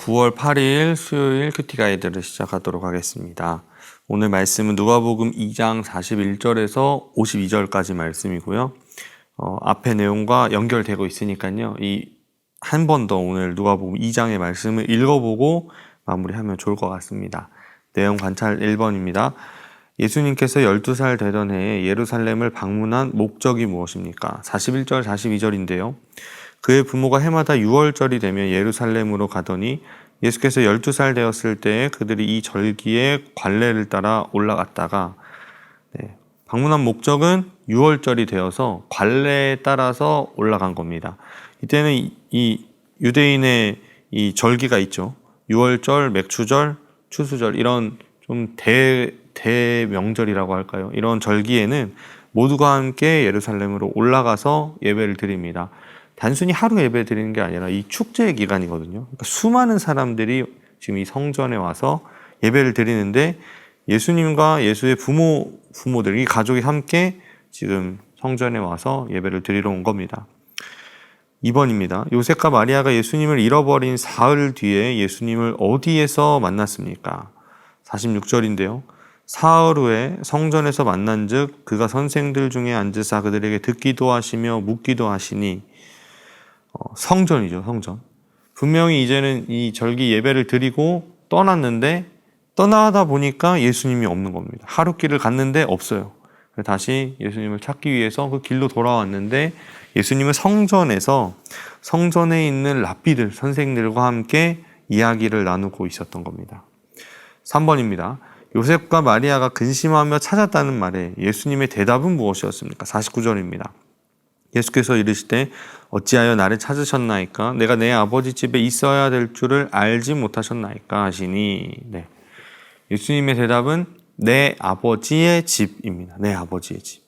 9월 8일 수요일 큐티 가이드를 시작하도록 하겠습니다. 오늘 말씀은 누가복음 2장 41절에서 52절까지 말씀이고요. 앞의 내용과 연결되고 있으니까요. 한 번 더 오늘 누가복음 2장의 말씀을 읽어보고 마무리하면 좋을 것 같습니다. 내용 관찰 1번입니다. 예수님께서 12살 되던 해에 예루살렘을 방문한 목적이 무엇입니까? 41절, 42절인데요. 그의 부모가 해마다 6월절이 되면 예루살렘으로 가더니 예수께서 12살 되었을 때에 그들이 이 절기에 관례를 따라 올라갔다가 방문한 목적은 6월절이 되어서 관례에 따라서 올라간 겁니다. 이때는 이 유대인의 이 절기가 있죠. 6월절, 맥추절, 추수절 이런 좀 대명절이라고 할까요? 이런 절기에는 모두가 함께 예루살렘으로 올라가서 예배를 드립니다. 단순히 하루 예배 드리는 게 아니라 이 축제 기간이거든요. 그러니까 수많은 사람들이 지금 이 성전에 와서 예배를 드리는데 예수님과 예수의 부모들, 이 가족이 함께 지금 성전에 와서 예배를 드리러 온 겁니다. 2번입니다. 요셉과 마리아가 예수님을 잃어버린 사흘 뒤에 예수님을 어디에서 만났습니까? 46절인데요. 사흘 후에 성전에서 만난즉 그가 선생들 중에 앉으사 그들에게 듣기도 하시며 묻기도 하시니 성전이죠, 성전. 분명히 이제는 이 절기 예배를 드리고 떠났는데 떠나다 보니까 예수님이 없는 겁니다. 하룻길을 갔는데 없어요. 다시 예수님을 찾기 위해서 그 길로 돌아왔는데 예수님은 성전에 있는 랍비들, 선생들과 함께 이야기를 나누고 있었던 겁니다. 3번입니다. 요셉과 마리아가 근심하며 찾았다는 말에 예수님의 대답은 무엇이었습니까? 49절입니다. 예수께서 이르시되 어찌하여 나를 찾으셨나이까? 내가 내 아버지 집에 있어야 될 줄을 알지 못하셨나이까? 하시니 예수님의 대답은 내 아버지의 집입니다. 내 아버지의 집.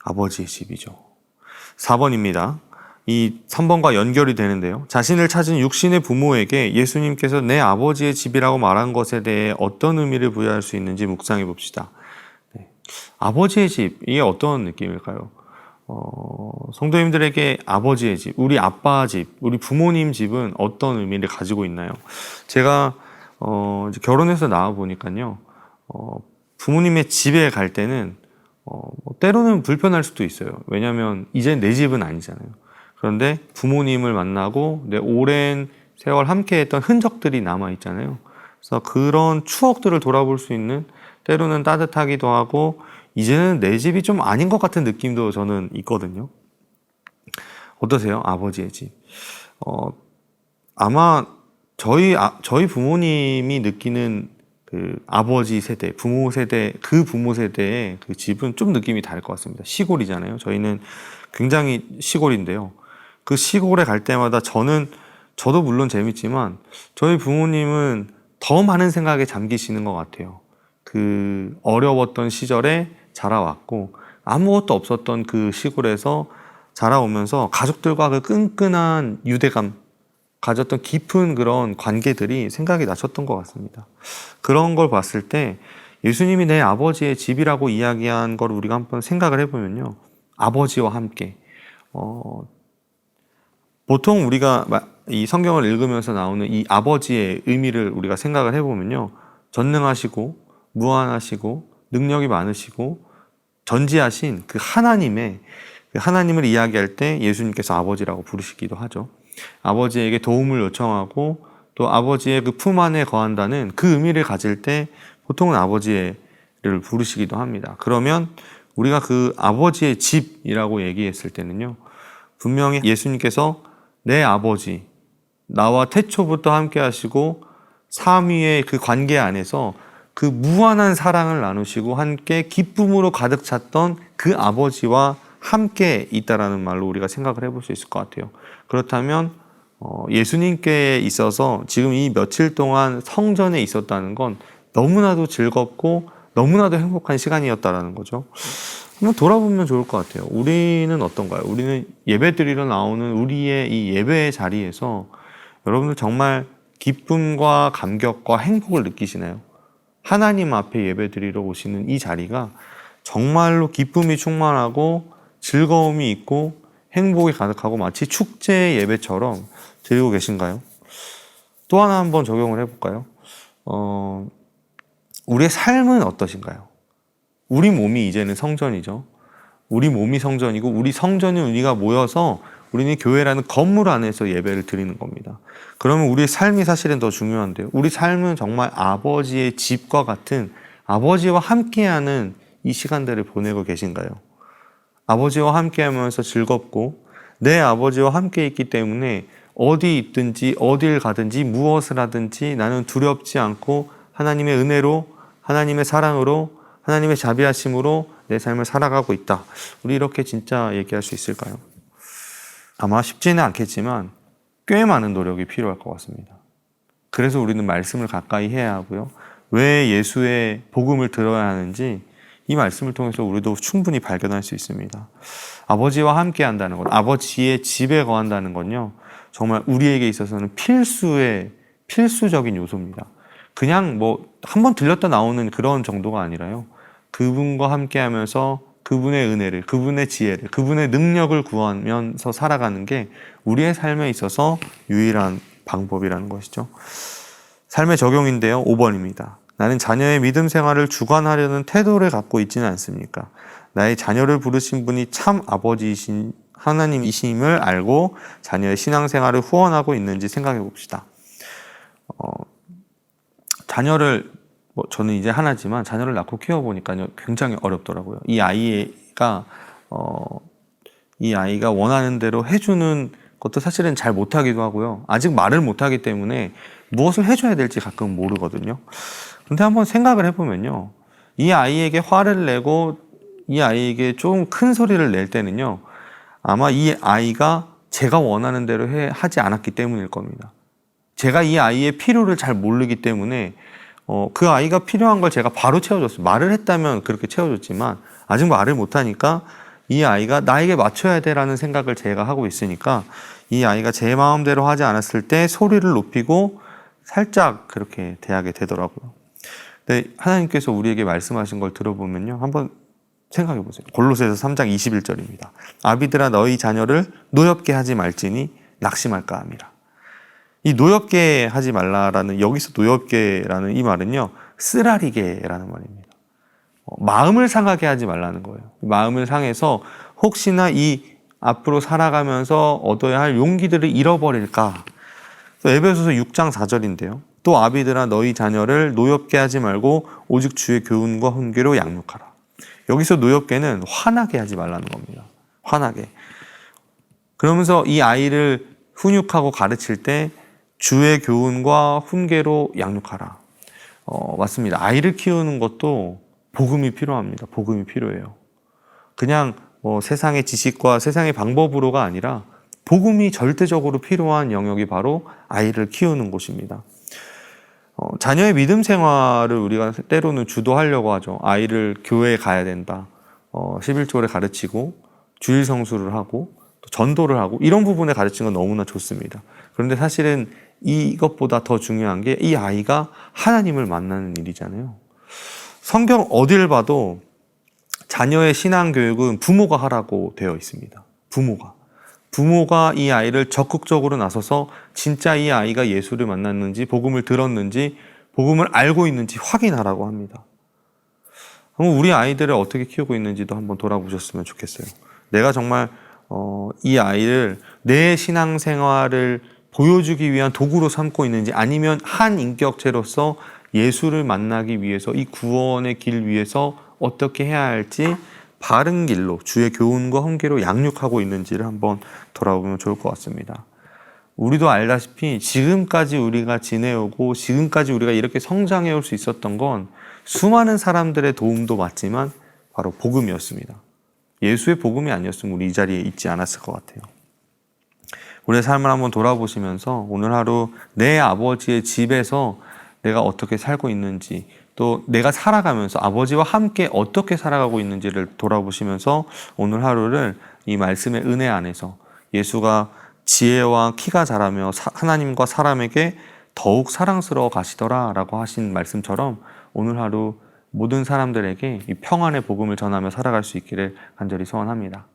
아버지의 집이죠. 4번입니다. 이 3번과 연결이 되는데요. 자신을 찾은 육신의 부모에게 예수님께서 내 아버지의 집이라고 말한 것에 대해 어떤 의미를 부여할 수 있는지 묵상해 봅시다. 아버지의 집, 이게 어떤 느낌일까요? 성도님들에게 아버지의 집, 우리 아빠 집, 우리 부모님 집은 어떤 의미를 가지고 있나요? 제가 이제 결혼해서 나와 보니까요, 부모님의 집에 갈 때는 때로는 불편할 수도 있어요. 왜냐하면 이제 내 집은 아니잖아요. 그런데 부모님을 만나고 내 오랜 세월 함께했던 흔적들이 남아 있잖아요. 그래서 그런 추억들을 돌아볼 수 있는, 때로는 따뜻하기도 하고 이제는 내 집이 좀 아닌 것 같은 느낌도 저는 있거든요. 어떠세요? 아버지의 집. 아마 저희 부모님이 느끼는 그 아버지 세대, 부모 세대의 그 집은 좀 느낌이 다를 것 같습니다. 시골이잖아요. 저희는 굉장히 시골인데요. 그 시골에 갈 때마다 저도 물론 재밌지만 저희 부모님은 더 많은 생각에 잠기시는 것 같아요. 그 어려웠던 시절에 자라왔고 아무것도 없었던 그 시골에서 자라오면서 가족들과 그 끈끈한 유대감 가졌던 깊은 그런 관계들이 생각이 나셨던 것 같습니다. 그런 걸 봤을 때 예수님이 내 아버지의 집이라고 이야기한 걸 우리가 한번 생각을 해보면요. 아버지와 함께 보통 우리가 이 성경을 읽으면서 나오는 이 아버지의 의미를 우리가 생각을 해보면요. 전능하시고 무한하시고 능력이 많으시고 전지하신 그 하나님을 이야기할 때 예수님께서 아버지라고 부르시기도 하죠. 아버지에게 도움을 요청하고 또 아버지의 그 품 안에 거한다는 그 의미를 가질 때 보통은 아버지를 부르시기도 합니다. 그러면 우리가 그 아버지의 집이라고 얘기했을 때는요. 분명히 예수님께서 내 아버지, 나와 태초부터 함께 하시고 삼위의 그 관계 안에서 그 무한한 사랑을 나누시고 함께 기쁨으로 가득 찼던 그 아버지와 함께 있다라는 말로 우리가 생각을 해볼 수 있을 것 같아요. 그렇다면 예수님께 있어서 지금 이 며칠 동안 성전에 있었다는 건 너무나도 즐겁고 너무나도 행복한 시간이었다라는 거죠. 한번 돌아보면 좋을 것 같아요. 우리는 어떤가요? 우리는 예배 드리러 나오는 우리의 이 예배의 자리에서 여러분들 정말 기쁨과 감격과 행복을 느끼시나요? 하나님 앞에 예배 드리러 오시는 이 자리가 정말로 기쁨이 충만하고 즐거움이 있고 행복이 가득하고 마치 축제 예배처럼 드리고 계신가요? 또 하나 한번 적용을 해볼까요? 우리의 삶은 어떠신가요? 우리 몸이 이제는 성전이죠. 우리 몸이 성전이고 우리 성전인 우리가 모여서 우리는 교회라는 건물 안에서 예배를 드리는 겁니다. 그러면 우리의 삶이 사실은 더 중요한데요. 우리 삶은 정말 아버지의 집과 같은 아버지와 함께하는 이 시간들을 보내고 계신가요? 아버지와 함께하면서 즐겁고 내 아버지와 함께 있기 때문에 어디 있든지 어딜 가든지 무엇을 하든지 나는 두렵지 않고 하나님의 은혜로 하나님의 사랑으로 하나님의 자비하심으로 내 삶을 살아가고 있다. 우리 이렇게 진짜 얘기할 수 있을까요? 아마 쉽지는 않겠지만 꽤 많은 노력이 필요할 것 같습니다. 그래서 우리는 말씀을 가까이 해야 하고요. 왜 예수의 복음을 들어야 하는지 이 말씀을 통해서 우리도 충분히 발견할 수 있습니다. 아버지와 함께 한다는 것, 아버지의 집에 거한다는 건요, 정말 우리에게 있어서는 필수적인 요소입니다. 그냥 뭐 한 번 들렸다 나오는 그런 정도가 아니라요. 그분과 함께 하면서 그분의 은혜를, 그분의 지혜를, 그분의 능력을 구하면서 살아가는 게 우리의 삶에 있어서 유일한 방법이라는 것이죠. 삶의 적용인데요. 5번입니다. 나는 자녀의 믿음 생활을 주관하려는 태도를 갖고 있지는 않습니까? 나의 자녀를 부르신 분이 참 아버지이신 하나님이심을 알고 자녀의 신앙생활을 후원하고 있는지 생각해 봅시다. 자녀를 저는 이제 하나지만 자녀를 낳고 키워보니까 굉장히 어렵더라고요. 이 아이가 원하는 대로 해주는 것도 사실은 잘 못하기도 하고요. 아직 말을 못하기 때문에 무엇을 해줘야 될지 가끔 모르거든요. 근데 한번 생각을 해보면요. 이 아이에게 화를 내고 이 아이에게 좀 큰 소리를 낼 때는요. 아마 이 아이가 제가 원하는 대로 하지 않았기 때문일 겁니다. 제가 이 아이의 필요를 잘 모르기 때문에 그 아이가 필요한 걸 제가 바로 채워줬어요. 말을 했다면 그렇게 채워줬지만 아직 말을 못하니까 이 아이가 나에게 맞춰야 돼라는 생각을 제가 하고 있으니까 이 아이가 제 마음대로 하지 않았을 때 소리를 높이고 살짝 그렇게 대하게 되더라고요. 근데 하나님께서 우리에게 말씀하신 걸 들어보면요. 한번 생각해 보세요. 골로새서 3장 21절입니다. 아비들아 너희 자녀를 노엽게 하지 말지니 낙심할까 함이라. 이 노엽게 하지 말라라는 여기서 노엽게라는 이 말은요. 쓰라리게라는 말입니다. 마음을 상하게 하지 말라는 거예요. 마음을 상해서 혹시나 이 앞으로 살아가면서 얻어야 할 용기들을 잃어버릴까. 에베소서 6장 4절인데요. 또 아비들아 너희 자녀를 노엽게 하지 말고 오직 주의 교훈과 훈계로 양육하라. 여기서 노엽게는 화나게 하지 말라는 겁니다. 화나게. 그러면서 이 아이를 훈육하고 가르칠 때 주의 교훈과 훈계로 양육하라. 맞습니다. 아이를 키우는 것도 복음이 필요합니다. 복음이 필요해요. 그냥 세상의 지식과 세상의 방법으로가 아니라 복음이 절대적으로 필요한 영역이 바로 아이를 키우는 곳입니다. 자녀의 믿음 생활을 우리가 때로는 주도하려고 하죠. 아이를 교회에 가야 된다. 11조를 가르치고 주일 성수를 하고 또 전도를 하고 이런 부분에 가르치는 건 너무나 좋습니다. 그런데 사실은 이것보다 더 중요한 게 이 아이가 하나님을 만나는 일이잖아요. 성경 어딜 봐도 자녀의 신앙 교육은 부모가 하라고 되어 있습니다. 부모가 이 아이를 적극적으로 나서서 진짜 이 아이가 예수를 만났는지 복음을 들었는지 복음을 알고 있는지 확인하라고 합니다. 그럼 우리 아이들을 어떻게 키우고 있는지도 한번 돌아보셨으면 좋겠어요. 내가 정말 이 아이를 내 신앙생활을 보여주기 위한 도구로 삼고 있는지 아니면 한 인격체로서 예수를 만나기 위해서 이 구원의 길 위해서 어떻게 해야 할지 바른 길로 주의 교훈과 훈계로 양육하고 있는지를 한번 돌아보면 좋을 것 같습니다. 우리도 알다시피 지금까지 우리가 지내오고 지금까지 우리가 이렇게 성장해 올 수 있었던 건 수많은 사람들의 도움도 받지만 바로 복음이었습니다. 예수의 복음이 아니었으면 우리 이 자리에 있지 않았을 것 같아요. 우리의 삶을 한번 돌아보시면서 오늘 하루 내 아버지의 집에서 내가 어떻게 살고 있는지 또 내가 살아가면서 아버지와 함께 어떻게 살아가고 있는지를 돌아보시면서 오늘 하루를 이 말씀의 은혜 안에서 예수가 지혜와 키가 자라며 하나님과 사람에게 더욱 사랑스러워 가시더라 라고 하신 말씀처럼 오늘 하루 모든 사람들에게 이 평안의 복음을 전하며 살아갈 수 있기를 간절히 소원합니다.